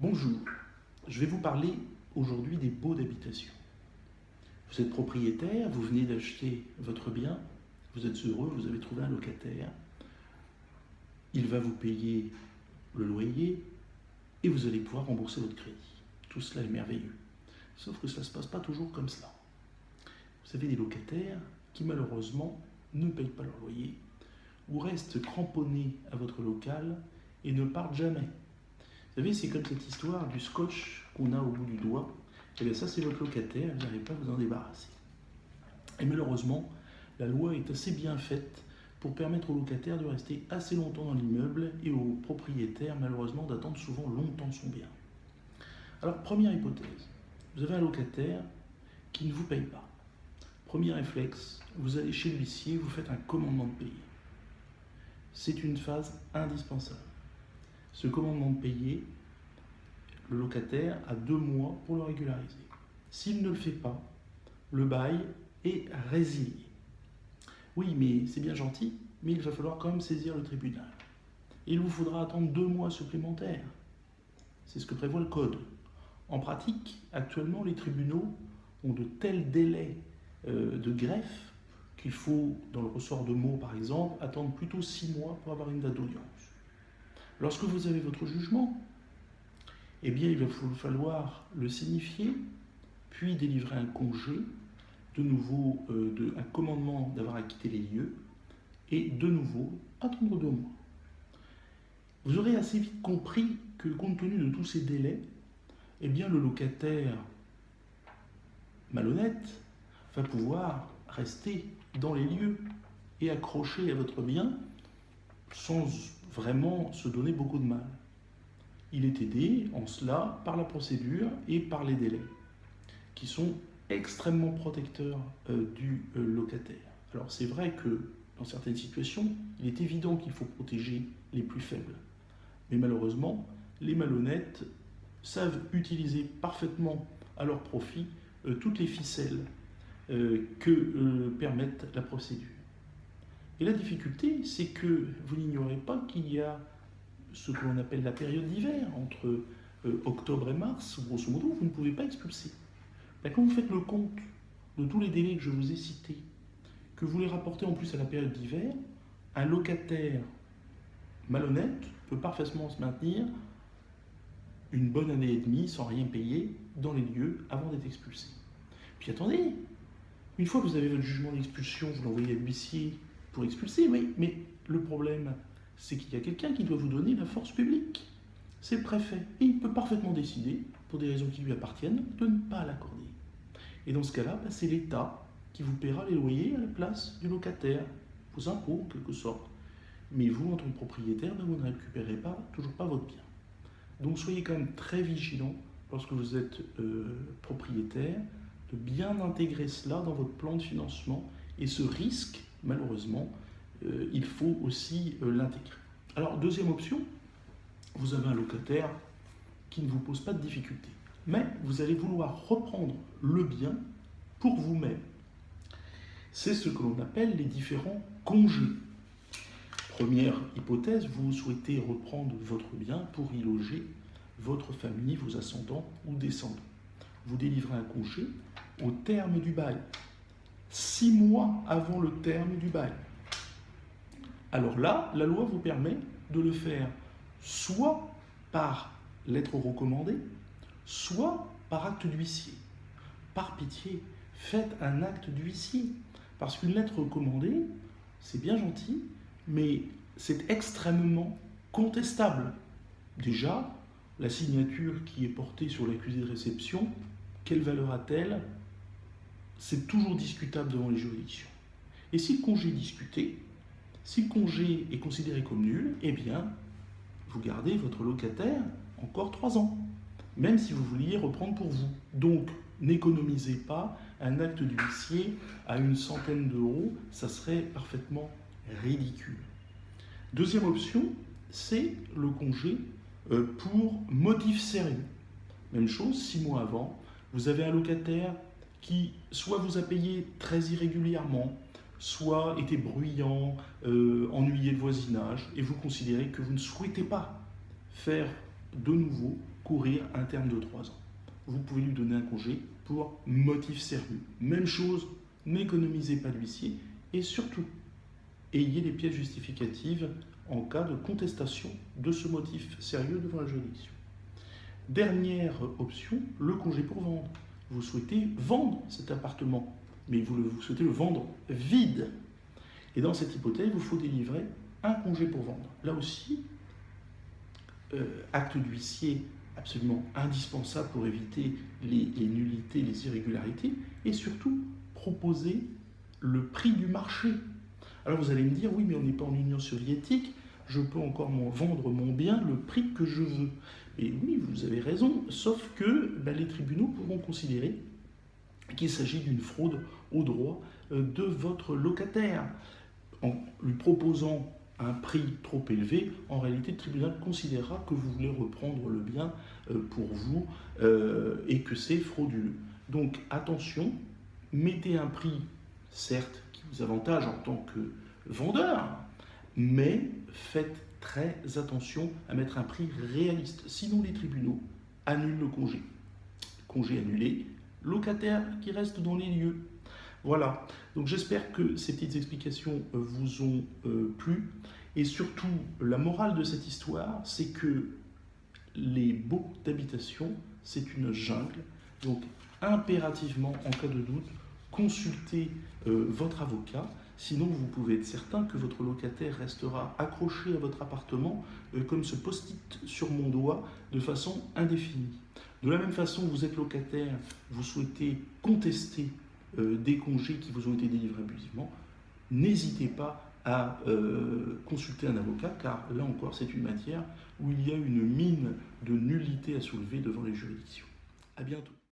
Bonjour, je vais vous parler aujourd'hui des baux d'habitation. Vous êtes propriétaire, vous venez d'acheter votre bien, vous êtes heureux, vous avez trouvé un locataire, il va vous payer le loyer et vous allez pouvoir rembourser votre crédit. Tout cela est merveilleux. Sauf que ça ne se passe pas toujours comme cela. Vous avez des locataires qui malheureusement ne payent pas leur loyer ou restent cramponnés à votre local et ne partent jamais. Vous savez, c'est comme cette histoire du scotch qu'on a au bout du doigt. Et bien ça, c'est votre locataire, vous n'arrivez pas à vous en débarrasser. Et malheureusement, la loi est assez bien faite pour permettre aux locataires de rester assez longtemps dans l'immeuble et aux propriétaires, malheureusement, d'attendre souvent longtemps son bien. Alors, première hypothèse, vous avez un locataire qui ne vous paye pas. Premier réflexe, vous allez chez l'huissier, vous faites un commandement de payer. C'est une phase indispensable. Ce commandement de payer, le locataire a 2 mois pour le régulariser. S'il ne le fait pas, le bail est résilié. Oui, mais c'est bien gentil, mais il va falloir quand même saisir le tribunal. Et il vous faudra attendre 2 mois supplémentaires. C'est ce que prévoit le code. En pratique, actuellement, les tribunaux ont de tels délais de greffe qu'il faut, dans le ressort de Meaux par exemple, attendre plutôt 6 mois pour avoir une date d'audience. Lorsque vous avez votre jugement, eh bien, il va vous falloir le signifier, puis délivrer un congé, de nouveau un commandement d'avoir acquitté les lieux, et de nouveau attendre 2 mois. Vous aurez assez vite compris que, compte tenu de tous ces délais, eh bien, le locataire malhonnête va pouvoir rester dans les lieux et accroché à votre bien sans vraiment se donner beaucoup de mal. Il est aidé en cela par la procédure et par les délais, qui sont extrêmement protecteurs du locataire. Alors c'est vrai que dans certaines situations, il est évident qu'il faut protéger les plus faibles. Mais malheureusement, les malhonnêtes savent utiliser parfaitement à leur profit toutes les ficelles que permettent la procédure. Et la difficulté, c'est que vous n'ignorez pas qu'il y a ce que l'on appelle la période d'hiver, entre octobre et mars, grosso modo, vous ne pouvez pas expulser. Là, quand vous faites le compte de tous les délais que je vous ai cités, que vous les rapportez en plus à la période d'hiver, un locataire malhonnête peut parfaitement se maintenir une bonne année et demie sans rien payer dans les lieux avant d'être expulsé. Puis attendez, une fois que vous avez votre jugement d'expulsion, vous l'envoyez à l'huissier pour expulser, oui, mais le problème, c'est qu'il y a quelqu'un qui doit vous donner la force publique. C'est le préfet. Et il peut parfaitement décider, pour des raisons qui lui appartiennent, de ne pas l'accorder. Et dans ce cas-là, c'est l'État qui vous paiera les loyers à la place du locataire, vos impôts en quelque sorte. Mais vous, en tant que propriétaire, vous ne récupérez toujours pas votre bien. Donc soyez quand même très vigilant lorsque vous êtes propriétaire, de bien intégrer cela dans votre plan de financement. Et ce risque, malheureusement, il faut aussi l'intégrer. Alors, deuxième option, vous avez un locataire qui ne vous pose pas de difficulté, mais vous allez vouloir reprendre le bien pour vous-même. C'est ce que l'on appelle les différents congés. Première hypothèse, vous souhaitez reprendre votre bien pour y loger votre famille, vos ascendants ou descendants. Vous délivrez un congé au terme du bail, 6 mois avant le terme du bail. Alors là, la loi vous permet de le faire soit par lettre recommandée, soit par acte d'huissier. Par pitié, faites un acte d'huissier. Parce qu'une lettre recommandée, c'est bien gentil, mais c'est extrêmement contestable. Déjà, la signature qui est portée sur l'accusé de réception, quelle valeur a-t-elle? C'est toujours discutable devant les juridictions. Et si le congé est discuté, si le congé est considéré comme nul, eh bien, vous gardez votre locataire encore 3 ans, même si vous vouliez reprendre pour vous. Donc, n'économisez pas un acte d'huissier à une centaine d'euros, ça serait parfaitement ridicule. Deuxième option, c'est le congé pour motif sérieux. Même chose, 6 mois avant, vous avez un locataire qui soit vous a payé très irrégulièrement, soit était bruyant, ennuyait le voisinage, et vous considérez que vous ne souhaitez pas faire de nouveau courir un terme de 3 ans. Vous pouvez lui donner un congé pour motif sérieux. Même chose, n'économisez pas l'huissier et surtout, ayez les pièces justificatives en cas de contestation de ce motif sérieux devant la juridiction. Dernière option, le congé pour vendre. Vous souhaitez vendre cet appartement, mais vous souhaitez le vendre vide. Et dans cette hypothèse, il vous faut délivrer un congé pour vendre. Là aussi, acte d'huissier absolument indispensable pour éviter les nullités, les irrégularités, et surtout proposer le prix du marché. Alors vous allez me dire, oui, mais on n'est pas en Union soviétique, je peux encore vendre mon bien le prix que je veux. Et oui, vous avez raison, sauf que les tribunaux pourront considérer qu'il s'agit d'une fraude au droit de votre locataire. En lui proposant un prix trop élevé, en réalité, le tribunal considérera que vous voulez reprendre le bien pour vous et que c'est frauduleux. Donc attention, mettez un prix, certes, qui vous avantage en tant que vendeur, mais faites très attention à mettre un prix réaliste. Sinon, les tribunaux annulent le congé. Congé annulé, locataire qui reste dans les lieux. Voilà, donc j'espère que ces petites explications vous ont plu. Et surtout, la morale de cette histoire, c'est que les baux d'habitation, c'est une jungle. Donc, impérativement, en cas de doute, consultez votre avocat. Sinon, vous pouvez être certain que votre locataire restera accroché à votre appartement comme ce post-it sur mon doigt de façon indéfinie. De la même façon, vous êtes locataire, vous souhaitez contester des congés qui vous ont été délivrés abusivement, n'hésitez pas à consulter un avocat, car là encore, c'est une matière où il y a une mine de nullité à soulever devant les juridictions. À bientôt.